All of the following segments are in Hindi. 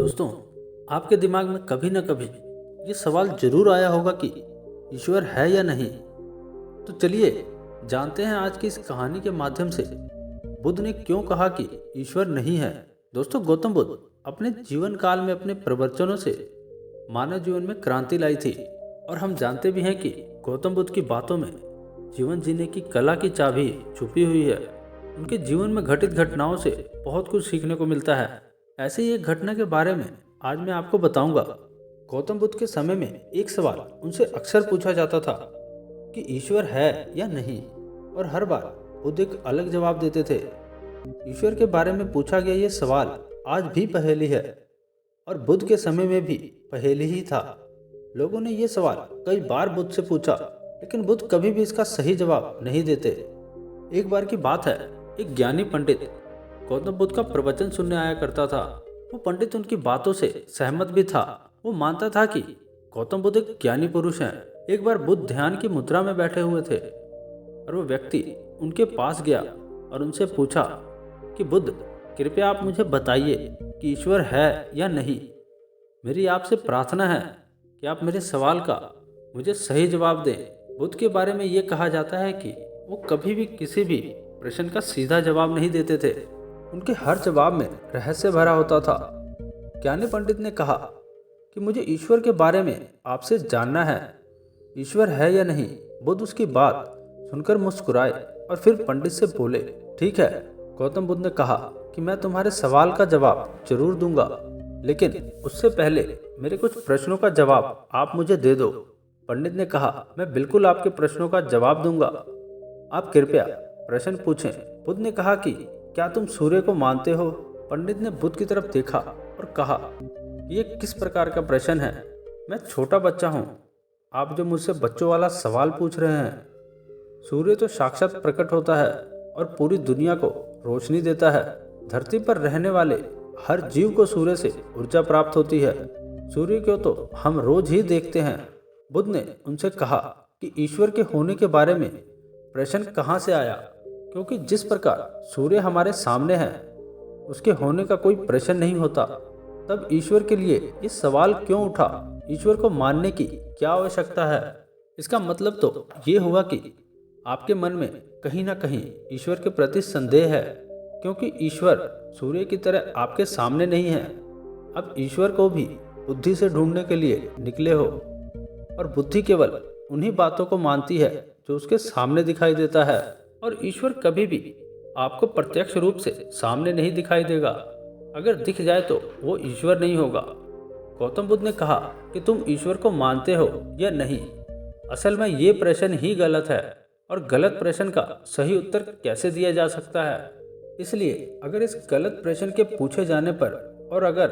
दोस्तों, आपके दिमाग में कभी ना कभी ये सवाल जरूर आया होगा कि ईश्वर है या नहीं। तो चलिए जानते हैं आज की इस कहानी के माध्यम से बुद्ध ने क्यों कहा कि ईश्वर नहीं है। दोस्तों, गौतम बुद्ध अपने जीवन काल में अपने प्रवचनों से मानव जीवन में क्रांति लाई थी और हम जानते भी हैं कि गौतम बुद्ध की बातों में जीवन जीने की कला की चाबी छुपी हुई है। उनके जीवन में घटित घटनाओं से बहुत कुछ सीखने को मिलता है। ऐसे ही एक घटना के बारे में आज मैं आपको बताऊंगा। गौतम बुद्ध के समय में एक सवाल उनसे अक्सर पूछा जाता था कि ईश्वर है या नहीं, और हर बार बुद्ध एक अलग जवाब देते थे। ईश्वर के बारे में पूछा गया ये सवाल आज भी पहेली है और बुद्ध के समय में भी पहेली ही था। लोगों ने ये सवाल कई बार बुद्ध से पूछा, लेकिन बुद्ध कभी भी इसका सही जवाब नहीं देते। एक बार की बात है, एक ज्ञानी पंडित गौतम बुद्ध का प्रवचन सुनने आया करता था। वो पंडित उनकी बातों से सहमत भी था। वो मानता था कि गौतम बुद्ध एक ज्ञानी पुरुष हैं। एक बार बुद्ध ध्यान की मुद्रा में बैठे हुए थे और वो व्यक्ति उनके पास गया और उनसे पूछा कि बुद्ध, कृपया आप मुझे बताइए कि ईश्वर है या नहीं। मेरी आपसे प्रार्थना है कि आप मेरे सवाल का मुझे सही जवाब दें। बुद्ध के बारे में ये कहा जाता है कि वो कभी भी किसी भी प्रश्न का सीधा जवाब नहीं देते थे। उनके हर जवाब में रहस्य भरा होता था। ज्ञानी पंडित ने कहा कि मुझे ईश्वर के बारे में आपसे जानना है, ईश्वर है या नहीं। बुद्ध उसकी बात सुनकर मुस्कुराए और फिर पंडित से बोले, ठीक है। गौतम बुद्ध ने कहा कि मैं तुम्हारे सवाल का जवाब जरूर दूंगा, लेकिन उससे पहले मेरे कुछ प्रश्नों का जवाब आप मुझे दे दो। पंडित ने कहा, मैं बिल्कुल आपके प्रश्नों का जवाब दूंगा, आप कृपया प्रश्न पूछें। बुद्ध ने कहा कि क्या तुम सूर्य को मानते हो? पंडित ने बुद्ध की तरफ देखा और कहा, ये किस प्रकार का प्रश्न है? मैं छोटा बच्चा हूँ, आप जो मुझसे बच्चों वाला सवाल पूछ रहे हैं। सूर्य तो साक्षात प्रकट होता है और पूरी दुनिया को रोशनी देता है। धरती पर रहने वाले हर जीव को सूर्य से ऊर्जा प्राप्त होती है। सूर्य को तो हम रोज ही देखते हैं। बुद्ध ने उनसे कहा कि ईश्वर के होने के बारे में प्रश्न कहाँ से आया, क्योंकि जिस प्रकार सूर्य हमारे सामने है उसके होने का कोई प्रश्न नहीं होता। तब ईश्वर के लिए ये सवाल क्यों उठा? ईश्वर को मानने की क्या आवश्यकता है? इसका मतलब तो ये हुआ कि आपके मन में कहीं ना कहीं ईश्वर के प्रति संदेह है, क्योंकि ईश्वर सूर्य की तरह आपके सामने नहीं है। अब ईश्वर को भी बुद्धि से ढूंढने के लिए निकले हो, और बुद्धि केवल उन्हीं बातों को मानती है जो उसके सामने दिखाई देता है, और ईश्वर कभी भी आपको प्रत्यक्ष रूप से सामने नहीं दिखाई देगा। अगर दिख जाए तो वो ईश्वर नहीं होगा। गौतम बुद्ध ने कहा कि तुम ईश्वर को मानते हो या नहीं। असल में ये प्रश्न ही गलत है, और गलत प्रश्न का सही उत्तर कैसे दिया जा सकता है। इसलिए अगर इस गलत प्रश्न के पूछे जाने पर और अगर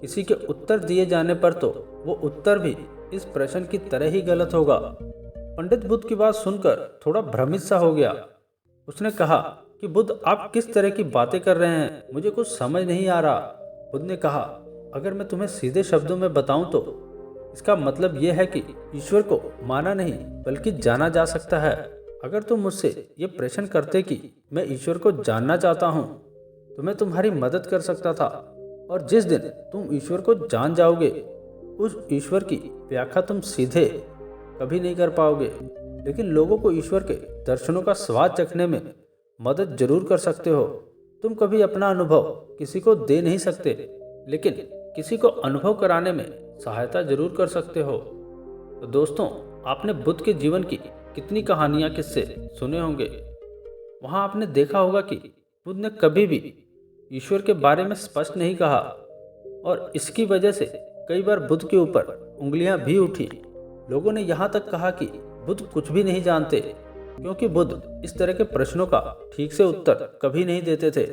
किसी के उत्तर दिए जाने पर, तो वो उत्तर भी इस प्रश्न की तरह ही गलत होगा। पंडित बुद्ध की बात सुनकर थोड़ा भ्रमित सा हो गया। उसने कहा कि बुद्ध, आप किस तरह की बातें कर रहे हैं, मुझे कुछ समझ नहीं आ रहा। बुद्ध ने कहा, अगर मैं तुम्हें सीधे शब्दों में बताऊं तो इसका मतलब यह है कि ईश्वर को माना नहीं बल्कि जाना जा सकता है। अगर तुम मुझसे ये प्रश्न करते कि मैं ईश्वर को जानना चाहता हूँ, तो मैं तुम्हारी मदद कर सकता था, और जिस दिन तुम ईश्वर को जान जाओगे उस ईश्वर की व्याख्या तुम सीधे कभी नहीं कर पाओगे। लेकिन लोगों को ईश्वर के दर्शनों का स्वाद चखने में मदद जरूर कर सकते हो। तुम कभी अपना अनुभव किसी को दे नहीं सकते, लेकिन किसी को अनुभव कराने में सहायता जरूर कर सकते हो। तो दोस्तों, आपने बुद्ध के जीवन की कितनी कहानियां, किस्से सुने होंगे। वहां आपने देखा होगा कि बुद्ध ने कभी भी ईश्वर के बारे में स्पष्ट नहीं कहा, और इसकी वजह से कई बार बुद्ध के ऊपर उंगलियां भी उठी। लोगों ने यहाँ तक कहा कि बुद्ध कुछ भी नहीं जानते, क्योंकि बुद्ध इस तरह के प्रश्नों का ठीक से उत्तर कभी नहीं देते थे।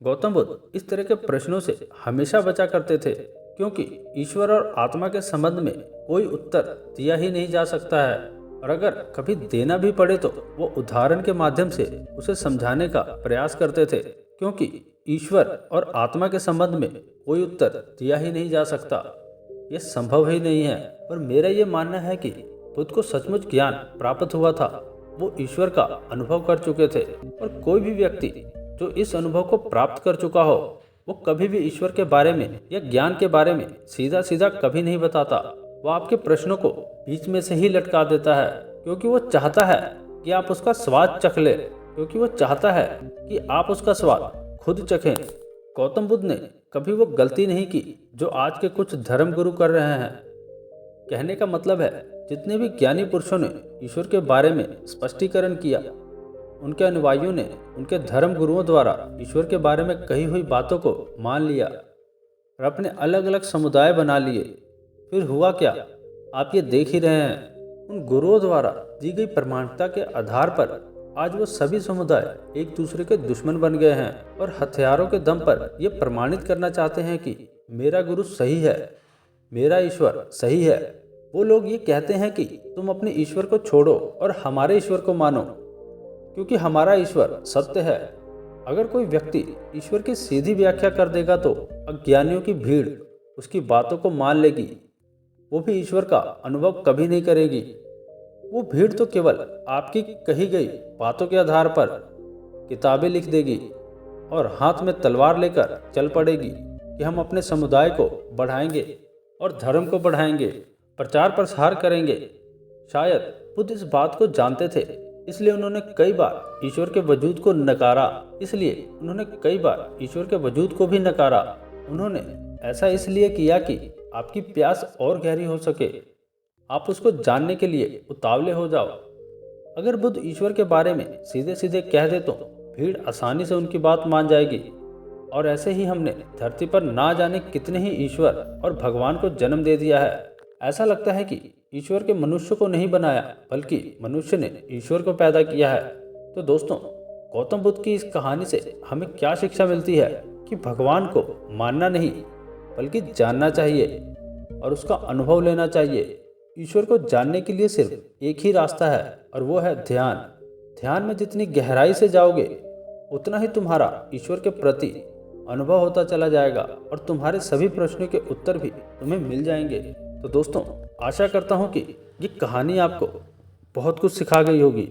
गौतम बुद्ध इस तरह के प्रश्नों से हमेशा बचा करते थे, क्योंकि ईश्वर और आत्मा के संबंध में कोई उत्तर दिया ही नहीं जा सकता है, और अगर कभी देना भी पड़े तो वो उदाहरण के माध्यम से उसे समझाने का प्रयास करते थे, क्योंकि ईश्वर और आत्मा के संबंध में कोई उत्तर दिया ही नहीं जा सकता। ये संभव ही नहीं है। और मेरा ये मानना है कि बुद्ध को सचमुच ज्ञान प्राप्त हुआ था। वो ईश्वर का अनुभव कर चुके थे, और कोई भी व्यक्ति जो इस अनुभव को प्राप्त कर चुका हो वो कभी भी ईश्वर के बारे में या ज्ञान के बारे में सीधा सीधा कभी नहीं बताता। वो आपके प्रश्नों को बीच में से ही लटका देता है, क्योंकि वो चाहता है कि आप उसका स्वाद चख ले, क्योंकि वो चाहता है कि आप उसका स्वाद खुद चखें। गौतम बुद्ध ने कभी वो गलती नहीं की जो आज के कुछ धर्म गुरु कर रहे हैं। कहने का मतलब है, जितने भी ज्ञानी पुरुषों ने ईश्वर के बारे में स्पष्टीकरण किया, उनके अनुयायियों ने उनके धर्म गुरुओं द्वारा ईश्वर के बारे में कही हुई बातों को मान लिया और अपने अलग अलग समुदाय बना लिए। फिर हुआ क्या, आप ये देख ही रहे हैं। उन गुरुओं द्वारा दी गई प्रमाणिकता के आधार पर आज वो सभी समुदाय एक दूसरे के दुश्मन बन गए हैं और हथियारों के दम पर ये प्रमाणित करना चाहते हैं कि मेरा गुरु सही है, मेरा ईश्वर सही है। वो लोग ये कहते हैं कि तुम अपने ईश्वर को छोड़ो और हमारे ईश्वर को मानो, क्योंकि हमारा ईश्वर सत्य है। अगर कोई व्यक्ति ईश्वर की सीधी व्याख्या कर देगा तो अज्ञानियों की भीड़ उसकी बातों को मान लेगी। वो भी ईश्वर का अनुभव कभी नहीं करेगी। वो भीड़ तो केवल आपकी कही गई बातों के आधार पर किताबें लिख देगी और हाथ में तलवार लेकर चल पड़ेगी कि हम अपने समुदाय को बढ़ाएंगे और धर्म को बढ़ाएंगे, प्रचार प्रसार करेंगे। शायद बुद्ध इस बात को जानते थे, इसलिए उन्होंने कई बार ईश्वर के वजूद को नकारा। उन्होंने ऐसा इसलिए किया कि आपकी प्यास और गहरी हो सके, आप उसको जानने के लिए उतावले हो जाओ। अगर बुद्ध ईश्वर के बारे में सीधे सीधे कह दे तो भीड़ आसानी से उनकी बात मान जाएगी। और ऐसे ही हमने धरती पर ना जाने कितने ही ईश्वर और भगवान को जन्म दे दिया है। ऐसा लगता है कि ईश्वर के मनुष्य को नहीं बनाया, बल्कि मनुष्य ने ईश्वर को पैदा किया है। तो दोस्तों, गौतम बुद्ध की इस कहानी से हमें क्या शिक्षा मिलती है कि भगवान को मानना नहीं बल्कि जानना चाहिए और उसका अनुभव लेना चाहिए। ईश्वर को जानने के लिए सिर्फ एक ही रास्ता है और वो है ध्यान। ध्यान में जितनी गहराई से जाओगे उतना ही तुम्हारा ईश्वर के प्रति अनुभव होता चला जाएगा और तुम्हारे सभी प्रश्नों के उत्तर भी तुम्हें मिल जाएंगे। तो दोस्तों, आशा करता हूँ कि ये कहानी आपको बहुत कुछ सिखा गई होगी।